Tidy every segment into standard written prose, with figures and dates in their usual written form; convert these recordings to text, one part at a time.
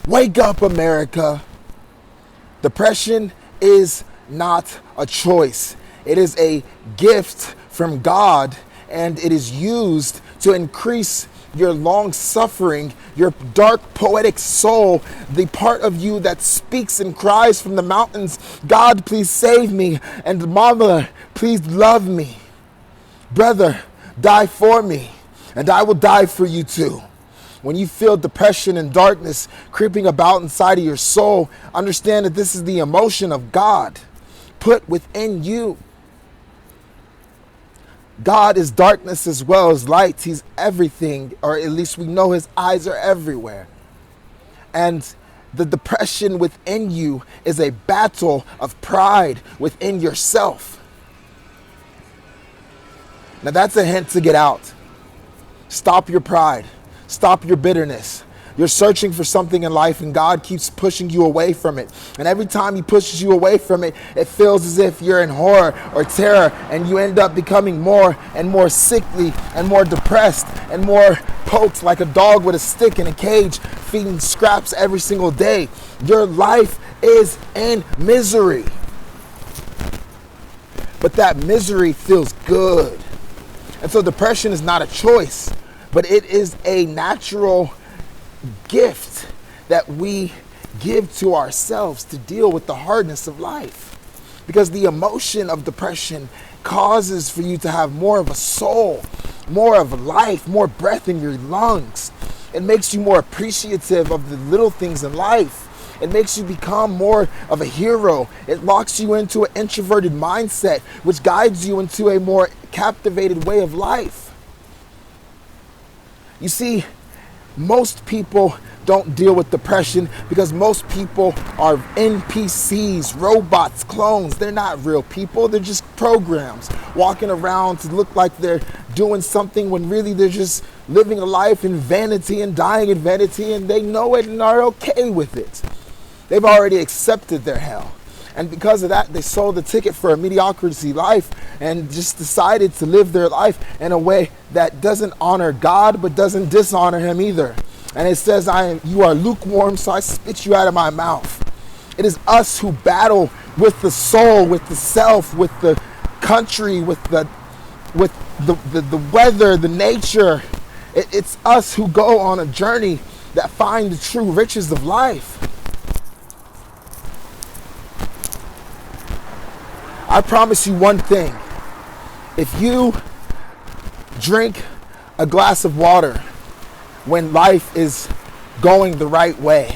Wake up, America. Depression is not a choice. It is a gift from God, and it is used to increase your long suffering, your dark poetic soul, the part of you that speaks and cries from the mountains, God, please save me, and Mama, please love me. Brother, die for me, and I will die for you too. When you feel depression and darkness creeping about inside of your soul, understand that this is the emotion of God put within you. God is darkness as well as light. He's everything, or at least we know his eyes are everywhere. And the depression within you is a battle of pride within yourself. Now that's a hint to get out. Stop your pride. Stop your bitterness. You're searching for something in life and God keeps pushing you away from it. And every time he pushes you away from it, it feels as if you're in horror or terror, and you end up becoming more and more sickly and more depressed and more poked like a dog with a stick in a cage, feeding scraps every single day. Your life is in misery. But that misery feels good. And so depression is not a choice, but it is a natural gift that we give to ourselves to deal with the hardness of life. Because the emotion of depression causes for you to have more of a soul, more of life, more breath in your lungs. It makes you more appreciative of the little things in life. It makes you become more of a hero. It locks you into an introverted mindset, which guides you into a more captivated way of life. You see, most people don't deal with depression because most people are NPCs, robots, clones. They're not real people. They're just programs walking around to look like they're doing something when really they're just living a life in vanity and dying in vanity, and they know it and are okay with it. They've already accepted their hell. And because of that, they sold the ticket for a mediocrity life and just decided to live their life in a way that doesn't honor God, but doesn't dishonor him either. And it says, you are lukewarm, so I spit you out of my mouth. It is us who battle with the soul, with the self, with the country, with the weather, the nature. It's us who go on a journey that find the true riches of life. I promise you one thing. If you drink a glass of water when life is going the right way,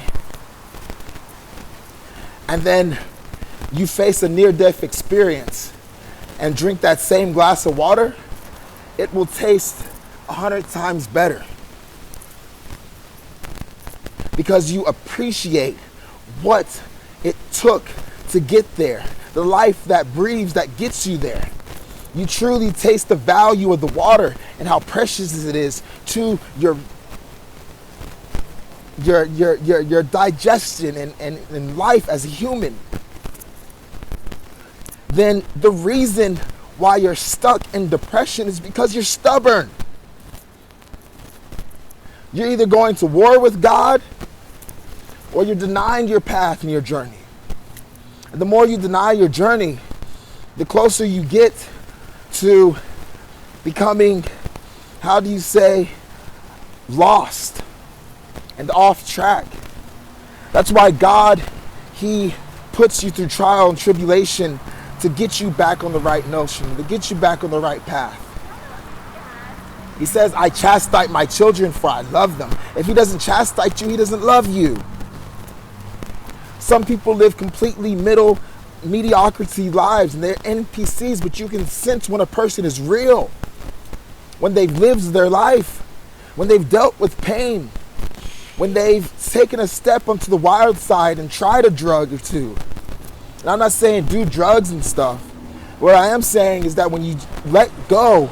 and then you face a near-death experience and drink that same glass of water, it will taste 100 times better. Because you appreciate what it took to get there. The life that breathes, that gets you there. You truly taste the value of the water and how precious it is to your digestion and life as a human. Then the reason why you're stuck in depression is because you're stubborn. You're either going to war with God or you're denying your path and your journey. And the more you deny your journey, the closer you get to becoming, lost and off track. That's why God, he puts you through trial and tribulation to get you back on the right notion, to get you back on the right path. He says, I chastise my children for I love them. If he doesn't chastise you, he doesn't love you. Some people live completely mediocrity lives and they're NPCs, but you can sense when a person is real, when they've lived their life, when they've dealt with pain, when they've taken a step onto the wild side and tried a drug or two. And I'm not saying do drugs and stuff. What I am saying is that when you let go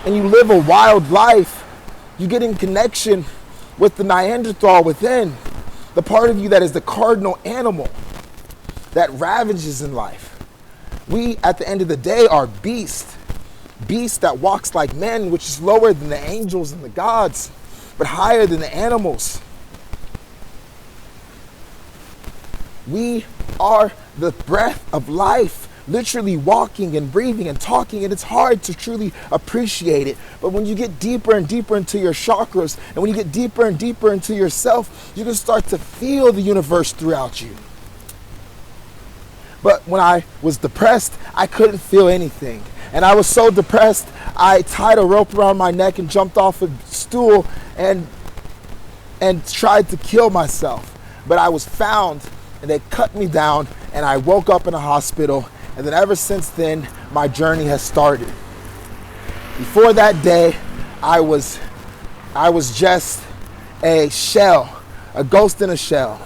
and you live a wild life, you get in connection with the Neanderthal within, the part of you that is the cardinal animal that ravages in life. We, at the end of the day, are beast that walks like men, which is lower than the angels and the gods, but higher than the animals. We are the breath of life, literally walking and breathing and talking, and it's hard to truly appreciate it. But when you get deeper and deeper into your chakras, and when you get deeper and deeper into yourself, you can start to feel the universe throughout you. But when I was depressed, I couldn't feel anything. And I was so depressed, I tied a rope around my neck and jumped off a stool and tried to kill myself. But I was found, and they cut me down, and I woke up in a hospital. And then ever since then, my journey has started. Before that day, I was just a shell, a ghost in a shell.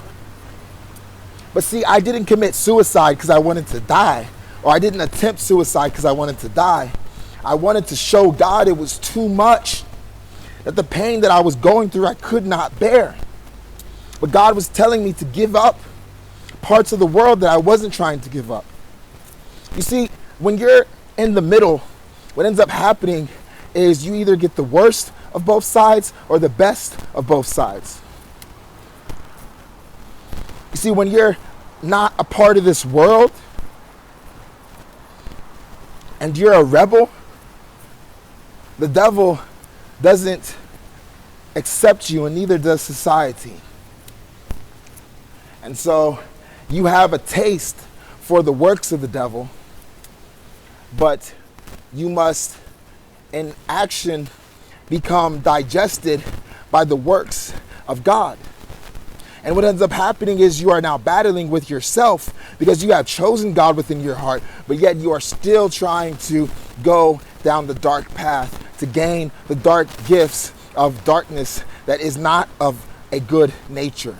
But see, I didn't commit suicide because I wanted to die, or I didn't attempt suicide because I wanted to die. I wanted to show God it was too much, that the pain that I was going through, I could not bear. But God was telling me to give up parts of the world that I wasn't trying to give up. You see, when you're in the middle, what ends up happening is you either get the worst of both sides or the best of both sides. You see, when you're not a part of this world and you're a rebel, the devil doesn't accept you, and neither does society. And so you have a taste for the works of the devil, but you must, in action, become digested by the works of God. And what ends up happening is you are now battling with yourself because you have chosen God within your heart, but yet you are still trying to go down the dark path to gain the dark gifts of darkness that is not of a good nature.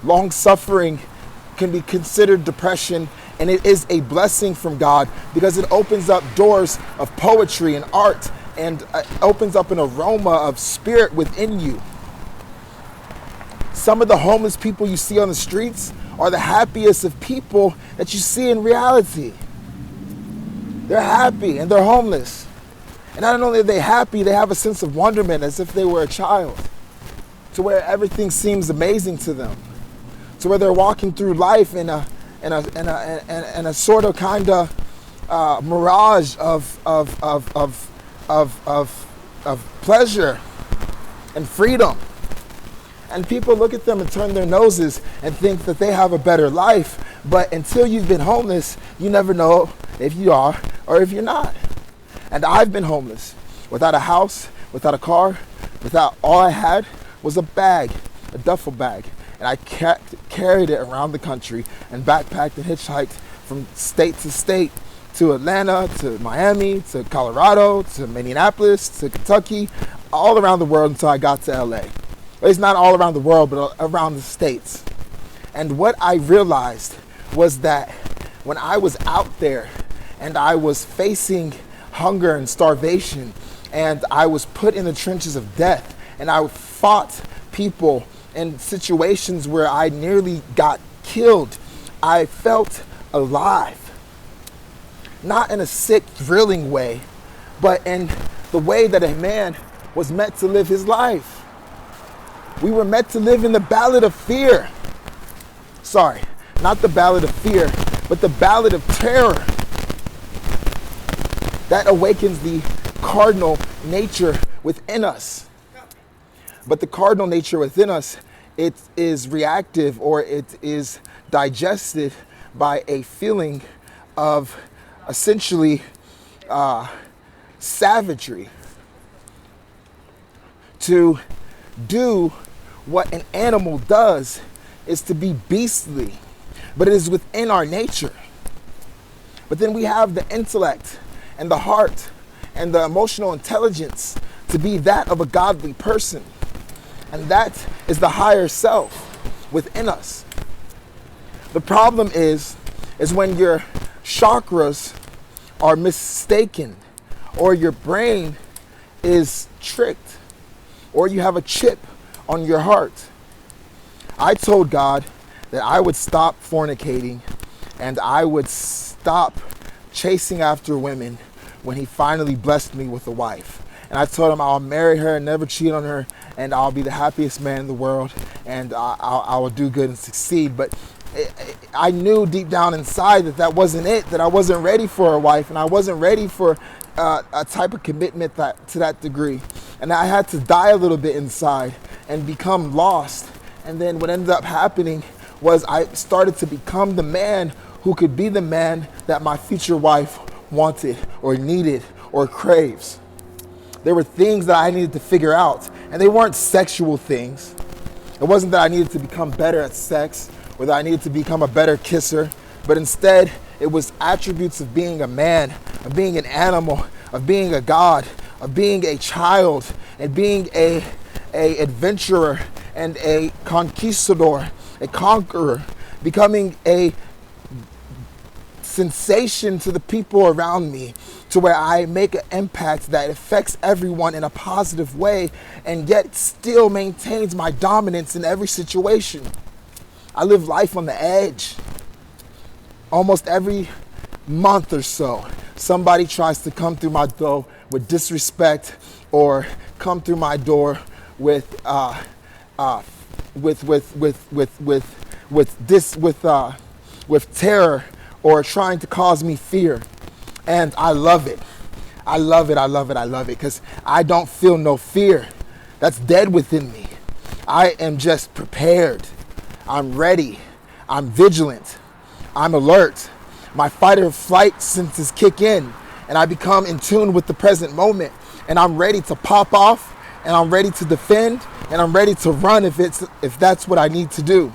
Long suffering can be considered depression, and it is a blessing from God because it opens up doors of poetry and art, and opens up an aroma of spirit within you. Some of the homeless people you see on the streets are the happiest of people that you see in reality. They're happy and they're homeless. And not only are they happy, they have a sense of wonderment as if they were a child, to where everything seems amazing to them, to where they're walking through life in a sort of kind of mirage of pleasure and freedom. And people look at them and turn their noses and think that they have a better life. But until you've been homeless, you never know if you are or if you're not. And I've been homeless, without a house, without a car, without, all I had was a bag, a duffel bag. And I carried it around the country and backpacked and hitchhiked from state to state, to Atlanta, to Miami, to Colorado, to Minneapolis, to Kentucky, all around the world until I got to LA. It's not all around the world, but around the states. And what I realized was that when I was out there and I was facing hunger and starvation, and I was put in the trenches of death, and I fought people in situations where I nearly got killed, I felt alive. Not in a sick, thrilling way, but in the way that a man was meant to live his life. We were meant to live in the ballad of fear. Sorry, not the ballad of fear, but the ballad of terror. That awakens the cardinal nature within us. But the cardinal nature within us, it is reactive, or it is digested by a feeling of essentially savagery. To do what an animal does is to be beastly, but it is within our nature. But then we have the intellect and the heart and the emotional intelligence to be that of a godly person. And that is the higher self within us. The problem is when your chakras are mistaken, or your brain is tricked, or you have a chip on your heart. I told God that I would stop fornicating and I would stop chasing after women when he finally blessed me with a wife. And I told him I'll marry her and never cheat on her, and I'll be the happiest man in the world, and I will do good and succeed. But I knew deep down inside that wasn't it, that I wasn't ready for a wife, and I wasn't ready for a type of commitment to that degree. And I had to die a little bit inside and become lost. And then what ended up happening was I started to become the man who could be the man that my future wife wanted or needed or craves. There were things that I needed to figure out, and they weren't sexual things. It wasn't that I needed to become better at sex or that I needed to become a better kisser, but instead it was attributes of being a man, of being an animal, of being a god, of being a child, and being a adventurer and a conquistador, a conqueror, becoming a sensation to the people around me, to where I make an impact that affects everyone in a positive way and yet still maintains my dominance in every situation. I live life on the edge. Almost every month or so, somebody tries to come through my door with disrespect or come through my door with terror or trying to cause me fear. And I love it. I love it. I love it. I love it because I don't feel no fear. That's dead within me. I am just prepared. I'm ready. I'm vigilant. I'm alert. My fight or flight senses kick in and I become in tune with the present moment, and I'm ready to pop off, and I'm ready to defend, and I'm ready to run if that's what I need to do.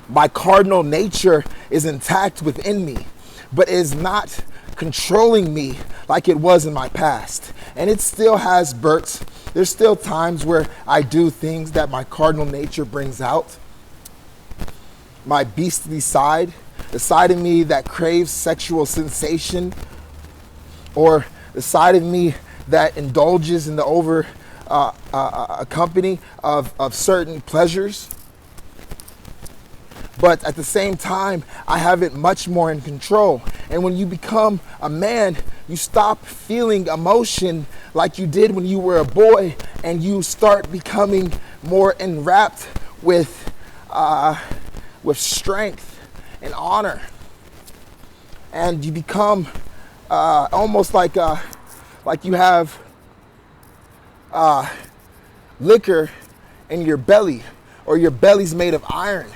My cardinal nature is intact within me, but is not controlling me like it was in my past. And it still has bursts. There's still times where I do things that my cardinal nature brings out. My beastly side, the side of me that craves sexual sensation, or the side of me that indulges in the company of certain pleasures. But at the same time, I have it much more in control. And when you become a man, you stop feeling emotion like you did when you were a boy, and you start becoming more enwrapped with strength and honor. And you become almost like you have liquor in your belly, or your belly's made of iron.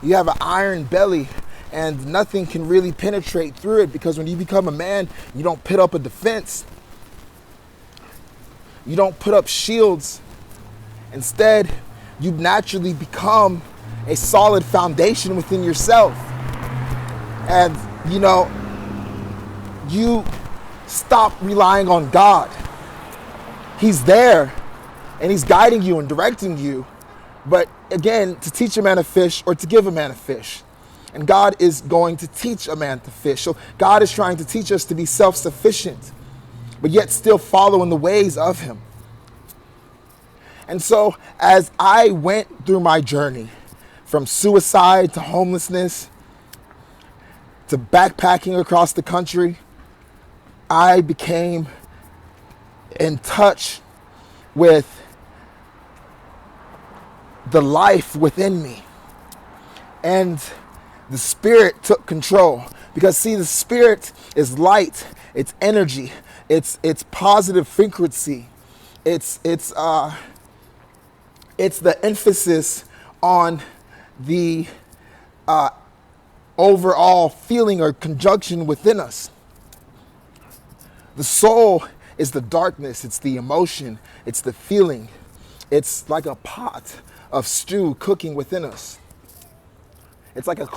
You have an iron belly, and nothing can really penetrate through it, because when you become a man, you don't put up a defense. You don't put up shields. Instead, you naturally become a solid foundation within yourself. And, you stop relying on God. He's there, and He's guiding you and directing you. But again, to teach a man to fish or to give a man a fish. And God is going to teach a man to fish. So God is trying to teach us to be self-sufficient, but yet still follow in the ways of Him. And so as I went through my journey from suicide to homelessness to backpacking across the country, I became in touch with the life within me, and the Spirit took control. Because see, the Spirit is light, it's energy, it's positive frequency, it's the emphasis on the overall feeling or conjunction within us. The soul is the darkness, it's the emotion, it's the feeling. It's like a pot of stew cooking within us. It's like a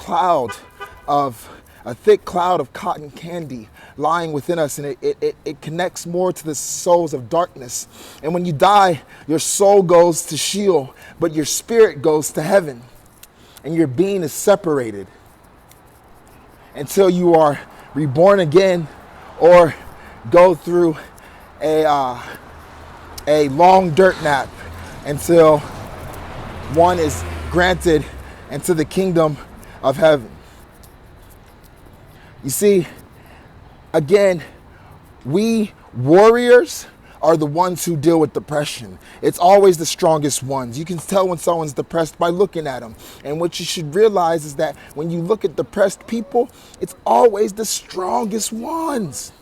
thick cloud of cotton candy lying within us, and it connects more to the souls of darkness. And when you die, your soul goes to Sheol, but your spirit goes to heaven, and your being is separated until you are reborn again, or go through a long dirt nap until one is granted into the kingdom of heaven. You see, again, we warriors are the ones who deal with depression. It's always the strongest ones. You can tell when someone's depressed by looking at them. And what you should realize is that when you look at depressed people, it's always the strongest ones.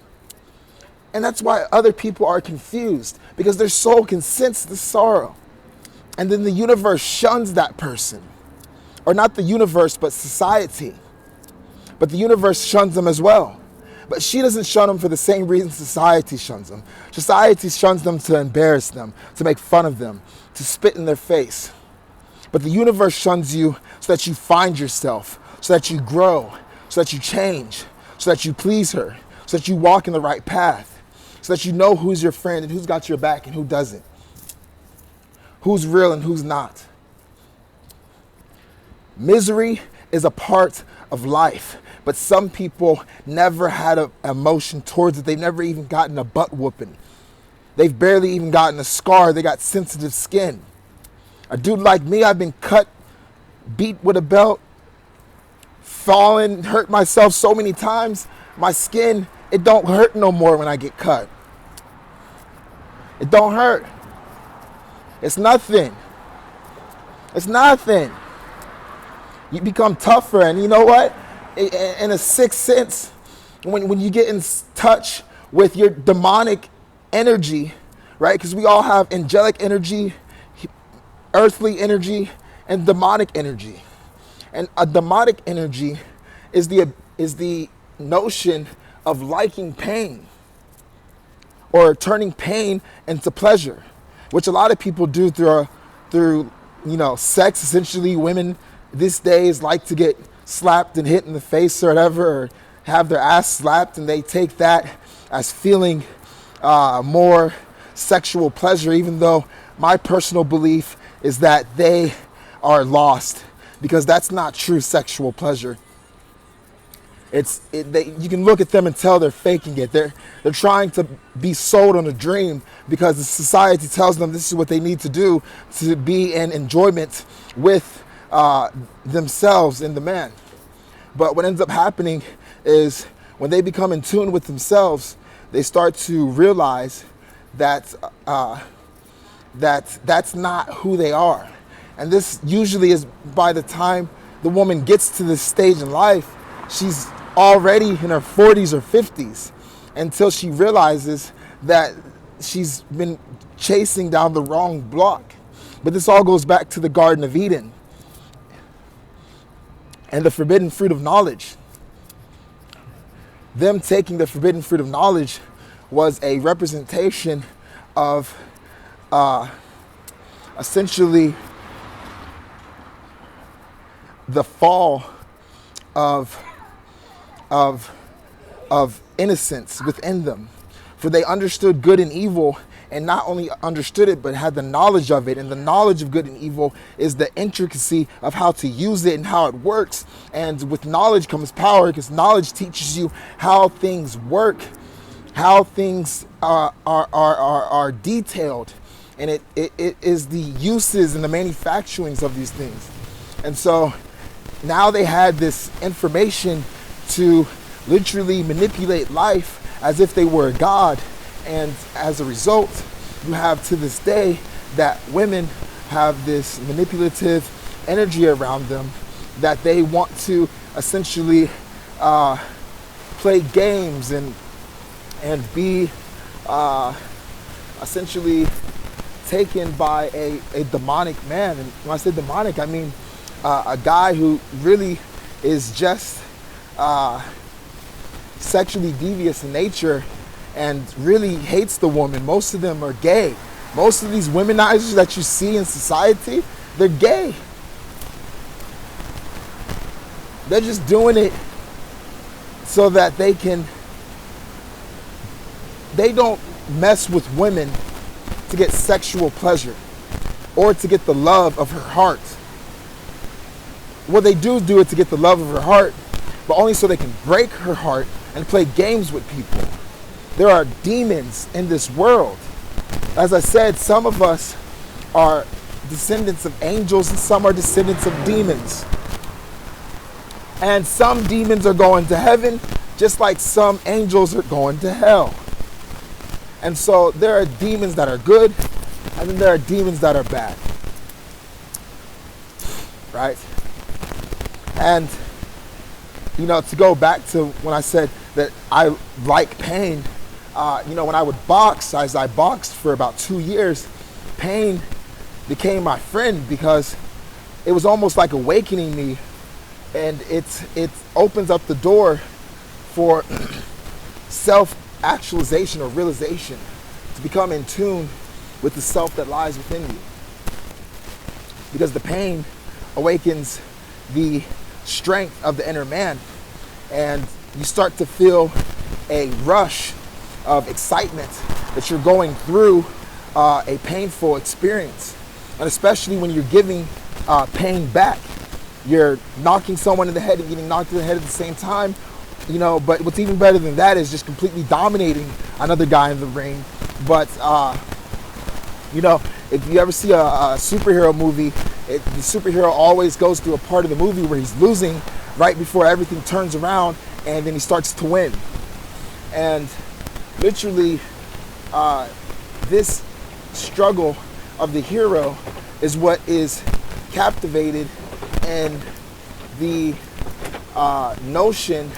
And that's why other people are confused, because their soul can sense the sorrow. And then the universe shuns that person. Or not the universe, but society. But the universe shuns them as well. But she doesn't shun them for the same reason society shuns them. Society shuns them to embarrass them, to make fun of them, to spit in their face. But the universe shuns you so that you find yourself, so that you grow, so that you change, so that you please her, so that you walk in the right path, so that you know who's your friend and who's got your back and who doesn't, who's real and who's not. Misery is a part of life, but some people never had an emotion towards it. They've never even gotten a butt whooping. They've barely even gotten a scar. They got sensitive skin. A dude like me, I've been cut, beat with a belt, fallen, hurt myself so many times. My skin, it don't hurt no more when I get cut. It don't hurt. It's nothing. It's nothing. You become tougher, and you know what? In a sixth sense, when you get in touch with your demonic energy, right? Because we all have angelic energy, earthly energy, and demonic energy. And a demonic energy is the notion of liking pain or turning pain into pleasure, which a lot of people do through sex. Essentially, women these days like to get slapped and hit in the face or whatever, or have their ass slapped, and they take that as feeling more sexual pleasure, even though my personal belief is that they are lost, because that's not true sexual pleasure. You can look at them and tell they're faking it. They're trying to be sold on a dream because the society tells them this is what they need to do to be in enjoyment with themselves and the man. But what ends up happening is when they become in tune with themselves, they start to realize that that's not who they are. And this usually is by the time the woman gets to this stage in life, she's already in her 40s or 50s, until she realizes that she's been chasing down the wrong block. But this all goes back to the Garden of Eden and the forbidden fruit of knowledge. Them taking the forbidden fruit of knowledge was a representation of essentially the fall of innocence within them. For they understood good and evil, and not only understood it, but had the knowledge of it. And the knowledge of good and evil is the intricacy of how to use it and how it works. And with knowledge comes power, because knowledge teaches you how things work, how things are detailed. And it is the uses and the manufacturings of these things. And so now they had this information to literally manipulate life as if they were a god. And as a result, you have to this day that women have this manipulative energy around them that they want to essentially play games and be essentially taken by a demonic man. And when I say demonic, I mean a guy who really is just sexually devious in nature and really hates the woman. Most of them are gay. Most of these womenizers that you see in society, they're gay. They're just doing it so that they don't mess with women to get sexual pleasure or to get the love of her heart. Well, they do it to get the love of her heart, but only so they can break her heart and play games with people. There are demons in this world. As I said, some of us are descendants of angels and some are descendants of demons. And some demons are going to heaven, just like some angels are going to hell. And so there are demons that are good, and then there are demons that are bad, right? And, to go back to when I said that I like pain, when I would box, as I boxed for about 2 years, pain became my friend because it was almost like awakening me, and it opens up the door for self-actualization or realization, to become in tune with the self that lies within you. Because the pain awakens the strength of the inner man, and you start to feel a rush of excitement that you're going through a painful experience. And especially when you're giving pain back, you're knocking someone in the head and getting knocked in the head at the same time. But what's even better than that is just completely dominating another guy in the ring. But if you ever see a superhero movie, the superhero always goes through a part of the movie where he's losing right before everything turns around, and then he starts to win. And literally, this struggle of the hero is what is captivated in the notion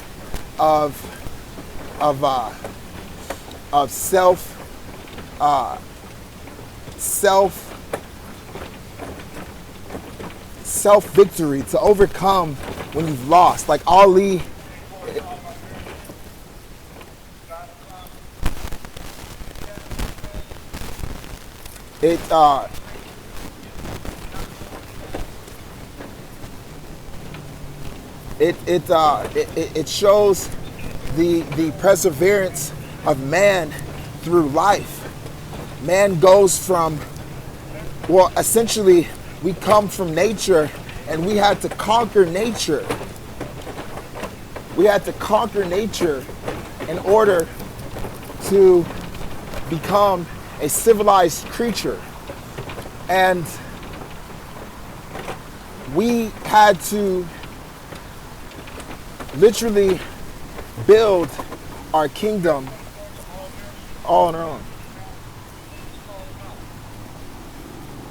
of self victory, to overcome when you've lost. Like Ali, it shows the perseverance of man through life. Man goes from, essentially we come from nature, and we had to conquer nature. We had to conquer nature in order to become a civilized creature. And we had to literally build our kingdom all on our own.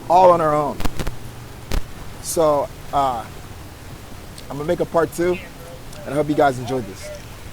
All on our own. So I'm gonna make a part 2, and I hope you guys enjoyed this.